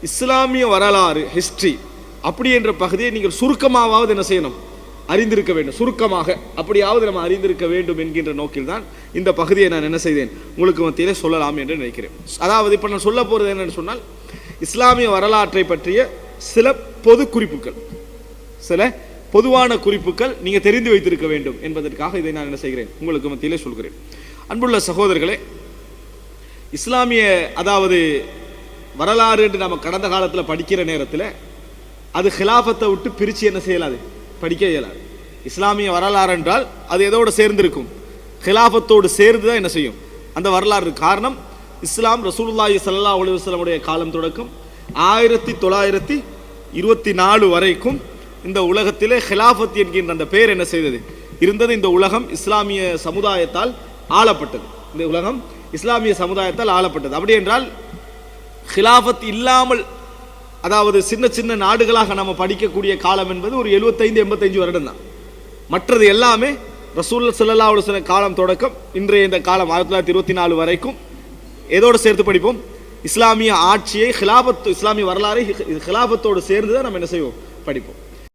இஸ்லாமிய வரலாறு ஹிஸ்ட்ரி அப்படி என்ற பகுதியை நீங்கள் சுருக்கமாவது என்ன செய்யணும், அறிந்திருக்க வேண்டும். சுருக்கமாக அப்படியாவது நம்ம அறிந்திருக்க வேண்டும் என்கின்ற நோக்கில் தான் இந்த பகுதியை நான் என்ன செய்தேன் உங்களுக்கு மத்தியிலே சொல்லலாம் என்று நினைக்கிறேன். அதாவது இப்போ நான் சொல்ல போகிறது என்னன்னு சொன்னால், இஸ்லாமிய வரலாற்றை பற்றிய சில பொது குறிப்புகள், சில பொதுவான குறிப்புகள் நீங்கள் தெரிந்து வைத்திருக்க வேண்டும் என்பதற்காக இதை நான் என்ன செய்கிறேன் உங்களுக்கு மத்தியிலே சொல்கிறேன். அன்புள்ள சகோதரர்களே, இஸ்லாமிய அதாவது வரலாறு என்று நம்ம கடந்த காலத்தில் படிக்கிற நேரத்தில் அது ஹிலாஃபத்தை விட்டு பிரித்து என்ன செய்யலாது, படிக்க இயலாது. இஸ்லாமிய வரலாறு என்றால் அது எதோடு சேர்ந்திருக்கும், ஹிலாஃபத்தோடு சேர்ந்து தான் என்ன செய்யும் அந்த வரலாறு. காரணம், இஸ்லாம் ரசூலுல்லாஹி ஸல்லல்லாஹு அலைஹி வஸல்லம் உடைய காலம் தொடக்கம் 1924 வரைக்கும் இந்த உலகத்திலே ஹிலாஃபத் என்கின்ற அந்த பெயர் என்ன செய்தது இருந்தது. இந்த உலகம் இஸ்லாமிய சமுதாயத்தால் ஆளப்பட்டது. இந்த உலகம் இஸ்லாமிய சமுதாயத்தால் ஆளப்பட்டது. அப்படி என்றால் ஹிலாஃபத் இல்லாமல், அதாவது சின்ன சின்ன நாடுகளாக நம்ம படிக்கக்கூடிய காலம் என்பது ஒரு 75-85 வருடம் தான். மற்றது எல்லாமே ரசூல் ஸல்லல்லாஹு அலைஹி வஸல்லம் காலம் தொடக்கம் இன்றைய இந்த காலம் 1924 வரைக்கும் எதோடு சேர்த்து படிப்போம், இஸ்லாமிய ஆட்சியை, ஹிலாஃபத், இஸ்லாமிய வரலாறை ஹிலாஃபத்தோடு சேர்ந்து தான் நம்ம என்ன செய்வோம் படிப்போம்.